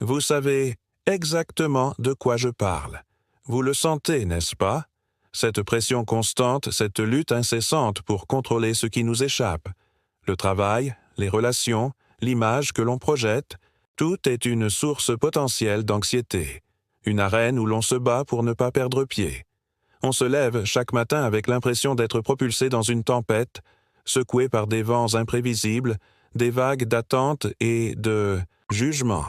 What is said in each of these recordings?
Vous savez exactement de quoi je parle. Vous le sentez, n'est-ce pas? Cette pression constante, cette lutte incessante pour contrôler ce qui nous échappe. Le travail, les relations, l'image que l'on projette, tout est une source potentielle d'anxiété. Une arène où l'on se bat pour ne pas perdre pied. On se lève chaque matin avec l'impression d'être propulsé dans une tempête, secoué par des vents imprévisibles, des vagues d'attente et de jugement.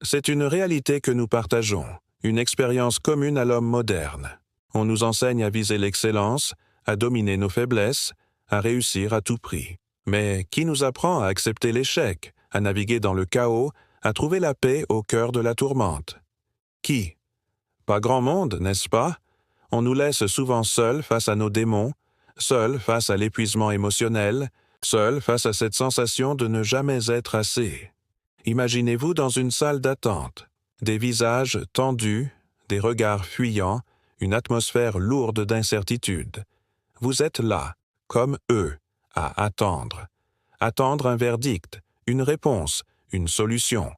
C'est une réalité que nous partageons, une expérience commune à l'homme moderne. On nous enseigne à viser l'excellence, à dominer nos faiblesses, à réussir à tout prix. Mais qui nous apprend à accepter l'échec, à naviguer dans le chaos, à trouver la paix au cœur de la tourmente? Qui? Pas grand monde, n'est-ce pas? On nous laisse souvent seuls face à nos démons, seuls face à l'épuisement émotionnel, seuls face à cette sensation de ne jamais être assez. Imaginez-vous dans une salle d'attente, des visages tendus, des regards fuyants, une atmosphère lourde d'incertitude. Vous êtes là, comme eux, à attendre. Attendre un verdict, une réponse, une solution.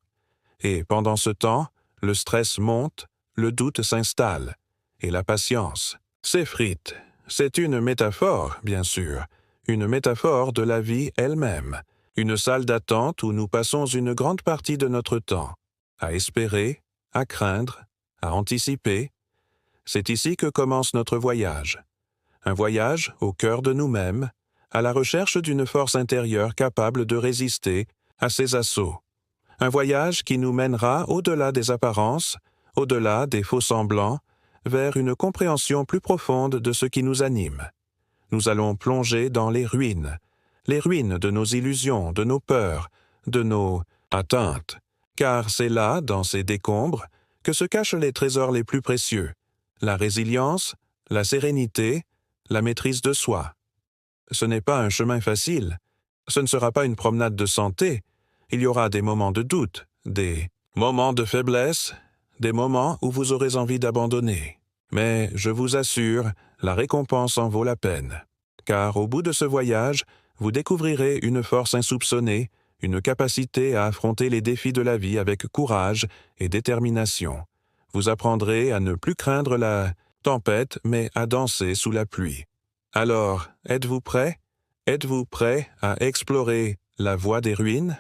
Et pendant ce temps, le stress monte, le doute s'installe, et la patience s'effrite. C'est une métaphore, bien sûr, une métaphore de la vie elle-même, une salle d'attente où nous passons une grande partie de notre temps, à espérer, à craindre, à anticiper. C'est ici que commence notre voyage. Un voyage au cœur de nous-mêmes, à la recherche d'une force intérieure capable de résister à ces assauts. Un voyage qui nous mènera au-delà des apparences, au-delà des faux-semblants, vers une compréhension plus profonde de ce qui nous anime. Nous allons plonger dans les ruines de nos illusions, de nos peurs, de nos atteintes, car c'est là, dans ces décombres, que se cachent les trésors les plus précieux, la résilience, la sérénité, la maîtrise de soi. Ce n'est pas un chemin facile, ce ne sera pas une promenade de santé, il y aura des moments de doute, des moments de faiblesse, des moments où vous aurez envie d'abandonner. Mais je vous assure, la récompense en vaut la peine. Car au bout de ce voyage, vous découvrirez une force insoupçonnée, une capacité à affronter les défis de la vie avec courage et détermination. Vous apprendrez à ne plus craindre la tempête, mais à danser sous la pluie. Alors, êtes-vous prêt? Êtes-vous prêt à explorer la voie des ruines?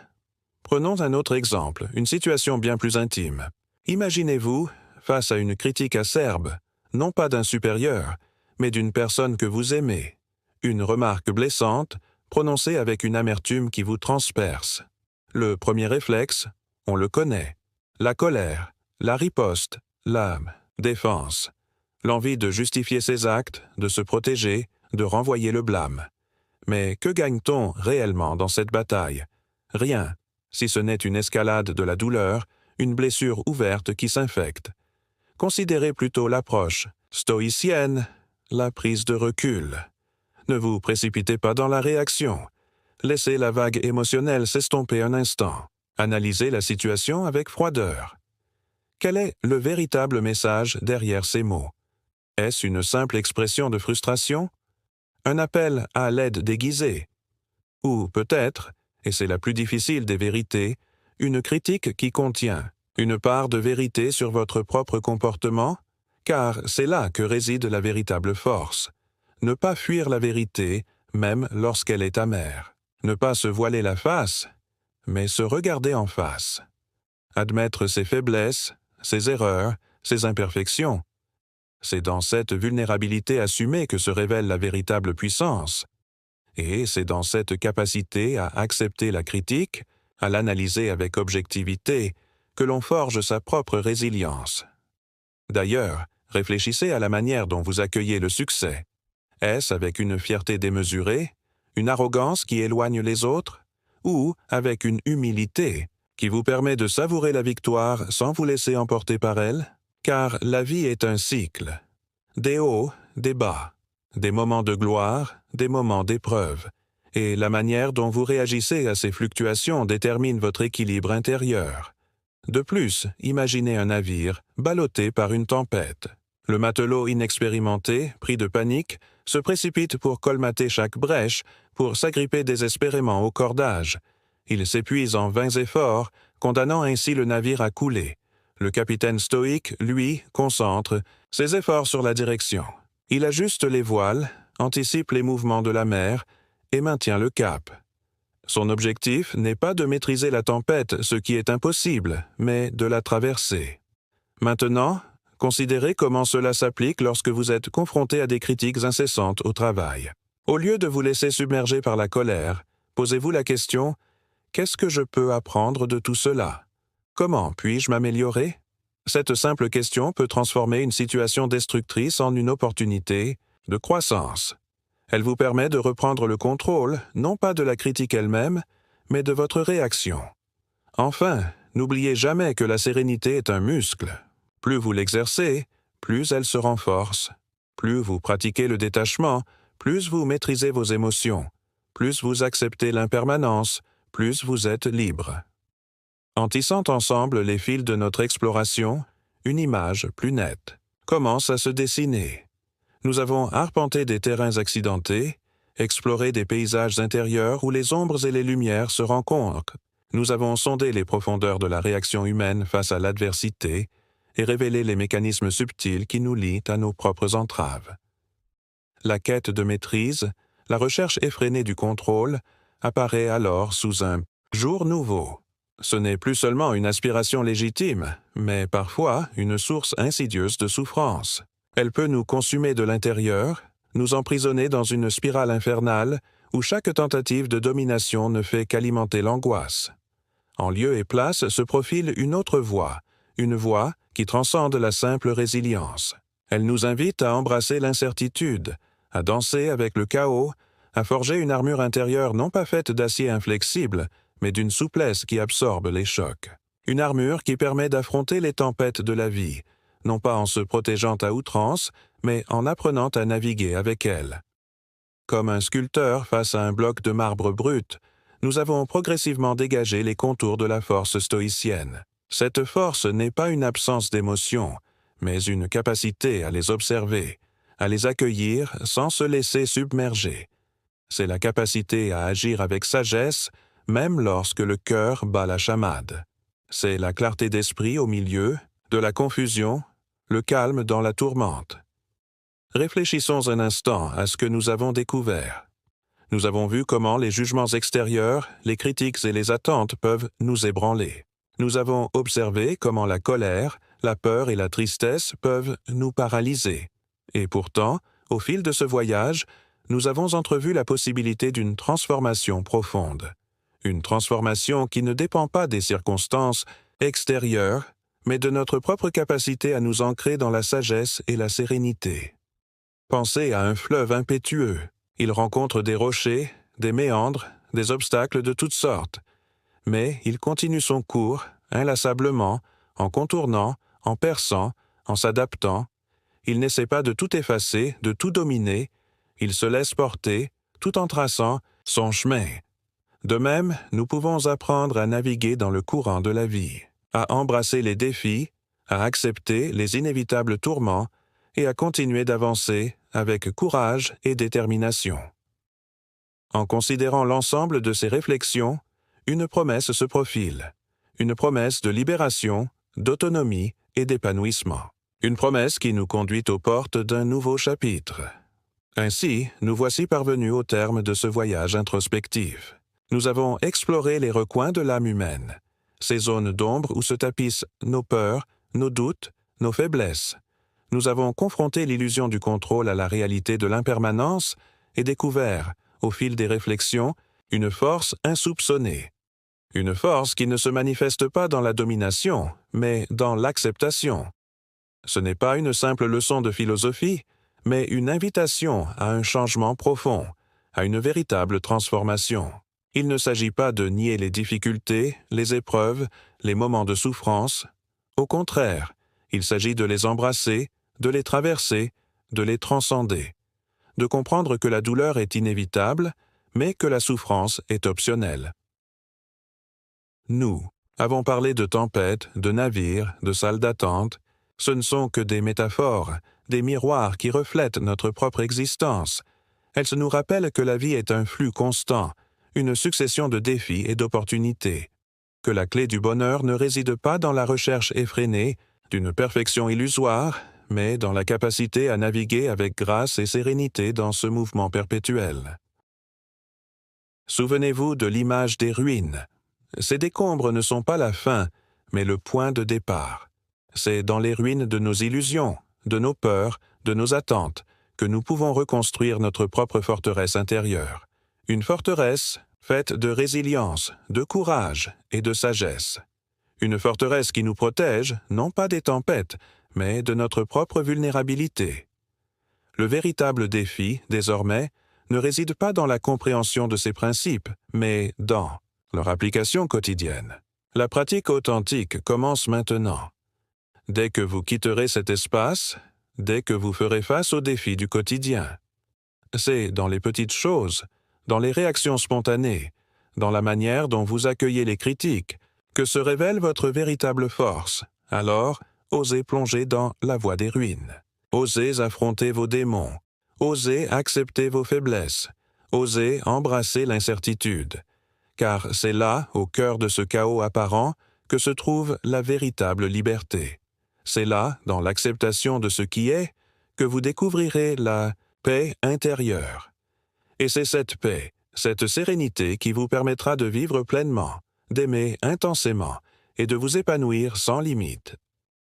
Prenons un autre exemple, une situation bien plus intime. Imaginez-vous face à une critique acerbe, non pas d'un supérieur, mais d'une personne que vous aimez. Une remarque blessante, prononcée avec une amertume qui vous transperce. Le premier réflexe, on le connaît. La colère, la riposte, la défense. L'envie de justifier ses actes, de se protéger, de renvoyer le blâme. Mais que gagne-t-on réellement dans cette bataille? Rien, si ce n'est une escalade de la douleur, une blessure ouverte qui s'infecte. Considérez plutôt l'approche stoïcienne, la prise de recul. Ne vous précipitez pas dans la réaction. Laissez la vague émotionnelle s'estomper un instant. Analysez la situation avec froideur. Quel est le véritable message derrière ces mots? Est-ce une simple expression de frustration? Un appel à l'aide déguisée? Ou peut-être, et c'est la plus difficile des vérités, une critique qui contient une part de vérité sur votre propre comportement? Car c'est là que réside la véritable force. Ne pas fuir la vérité, même lorsqu'elle est amère. Ne pas se voiler la face, mais se regarder en face. Admettre ses faiblesses, ses erreurs, ses imperfections. C'est dans cette vulnérabilité assumée que se révèle la véritable puissance. Et c'est dans cette capacité à accepter la critique, à l'analyser avec objectivité, que l'on forge sa propre résilience. D'ailleurs, réfléchissez à la manière dont vous accueillez le succès. Est-ce avec une fierté démesurée, une arrogance qui éloigne les autres, ou avec une humilité qui vous permet de savourer la victoire sans vous laisser emporter par elle? Car la vie est un cycle. Des hauts, des bas, des moments de gloire, des moments d'épreuve, et la manière dont vous réagissez à ces fluctuations détermine votre équilibre intérieur. De plus, imaginez un navire ballotté par une tempête. Le matelot inexpérimenté, pris de panique, se précipite pour colmater chaque brèche, pour s'agripper désespérément au cordage. Il s'épuise en vains efforts, condamnant ainsi le navire à couler. Le capitaine stoïque, lui, concentre ses efforts sur la direction. Il ajuste les voiles, anticipe les mouvements de la mer et maintient le cap. Son objectif n'est pas de maîtriser la tempête, ce qui est impossible, mais de la traverser. Maintenant, considérez comment cela s'applique lorsque vous êtes confronté à des critiques incessantes au travail. Au lieu de vous laisser submerger par la colère, posez-vous la question « Qu'est-ce que je peux apprendre de tout cela? Comment puis-je m'améliorer ?» Cette simple question peut transformer une situation destructrice en une opportunité de croissance. Elle vous permet de reprendre le contrôle, non pas de la critique elle-même, mais de votre réaction. Enfin, n'oubliez jamais que la sérénité est un muscle. Plus vous l'exercez, plus elle se renforce. Plus vous pratiquez le détachement, plus vous maîtrisez vos émotions. Plus vous acceptez l'impermanence, plus vous êtes libre. En tissant ensemble les fils de notre exploration, une image plus nette commence à se dessiner. Nous avons arpenté des terrains accidentés, exploré des paysages intérieurs où les ombres et les lumières se rencontrent. Nous avons sondé les profondeurs de la réaction humaine face à l'adversité et révélé les mécanismes subtils qui nous lient à nos propres entraves. La quête de maîtrise, la recherche effrénée du contrôle, apparaît alors sous un jour nouveau. Ce n'est plus seulement une aspiration légitime, mais parfois une source insidieuse de souffrance. Elle peut nous consumer de l'intérieur, nous emprisonner dans une spirale infernale où chaque tentative de domination ne fait qu'alimenter l'angoisse. En lieu et place se profile une autre voie, une voie qui transcende la simple résilience. Elle nous invite à embrasser l'incertitude, à danser avec le chaos, à forger une armure intérieure non pas faite d'acier inflexible, mais d'une souplesse qui absorbe les chocs. Une armure qui permet d'affronter les tempêtes de la vie, non pas en se protégeant à outrance, mais en apprenant à naviguer avec elles. Comme un sculpteur face à un bloc de marbre brut, nous avons progressivement dégagé les contours de la force stoïcienne. Cette force n'est pas une absence d'émotions, mais une capacité à les observer, à les accueillir sans se laisser submerger. C'est la capacité à agir avec sagesse, même lorsque le cœur bat la chamade. C'est la clarté d'esprit au milieu de la confusion, le calme dans la tourmente. Réfléchissons un instant à ce que nous avons découvert. Nous avons vu comment les jugements extérieurs, les critiques et les attentes peuvent nous ébranler. Nous avons observé comment la colère, la peur et la tristesse peuvent nous paralyser. Et pourtant, au fil de ce voyage, nous avons entrevu la possibilité d'une transformation profonde. Une transformation qui ne dépend pas des circonstances extérieures, mais de notre propre capacité à nous ancrer dans la sagesse et la sérénité. Pensez à un fleuve impétueux. Il rencontre des rochers, des méandres, des obstacles de toutes sortes. Mais il continue son cours, inlassablement, en contournant, en perçant, en s'adaptant. Il n'essaie pas de tout effacer, de tout dominer. Il se laisse porter, tout en traçant son chemin. De même, nous pouvons apprendre à naviguer dans le courant de la vie, à embrasser les défis, à accepter les inévitables tourments et à continuer d'avancer avec courage et détermination. En considérant l'ensemble de ces réflexions, une promesse se profile, une promesse de libération, d'autonomie et d'épanouissement. Une promesse qui nous conduit aux portes d'un nouveau chapitre. Ainsi, nous voici parvenus au terme de ce voyage introspectif. Nous avons exploré les recoins de l'âme humaine, ces zones d'ombre où se tapissent nos peurs, nos doutes, nos faiblesses. Nous avons confronté l'illusion du contrôle à la réalité de l'impermanence et découvert, au fil des réflexions, une force insoupçonnée. Une force qui ne se manifeste pas dans la domination, mais dans l'acceptation. Ce n'est pas une simple leçon de philosophie, mais une invitation à un changement profond, à une véritable transformation. Il ne s'agit pas de nier les difficultés, les épreuves, les moments de souffrance. Au contraire, il s'agit de les embrasser, de les traverser, de les transcender, de comprendre que la douleur est inévitable, mais que la souffrance est optionnelle. Nous avons parlé de tempêtes, de navires, de salles d'attente. Ce ne sont que des métaphores, des miroirs qui reflètent notre propre existence. Elles nous rappellent que la vie est un flux constant, une succession de défis et d'opportunités. que la clé du bonheur ne réside pas dans la recherche effrénée d'une perfection illusoire, mais dans la capacité à naviguer avec grâce et sérénité dans ce mouvement perpétuel. Souvenez-vous de l'image des ruines. Ces décombres ne sont pas la fin, mais le point de départ. C'est dans les ruines de nos illusions, de nos peurs, de nos attentes, que nous pouvons reconstruire notre propre forteresse intérieure. Une forteresse faite de résilience, de courage et de sagesse. Une forteresse qui nous protège, non pas des tempêtes, mais de notre propre vulnérabilité. Le véritable défi, désormais, ne réside pas dans la compréhension de ces principes, mais dans leur application quotidienne. La pratique authentique commence maintenant. Dès que vous quitterez cet espace, dès que vous ferez face aux défis du quotidien. C'est dans les petites choses, dans les réactions spontanées, dans la manière dont vous accueillez les critiques, que se révèle votre véritable force. Alors, osez plonger dans la voie des ruines. Osez affronter vos démons. Osez accepter vos faiblesses. Osez embrasser l'incertitude. Car c'est là, au cœur de ce chaos apparent, que se trouve la véritable liberté. C'est là, dans l'acceptation de ce qui est, que vous découvrirez la paix intérieure. Et c'est cette paix, cette sérénité qui vous permettra de vivre pleinement, d'aimer intensément et de vous épanouir sans limite.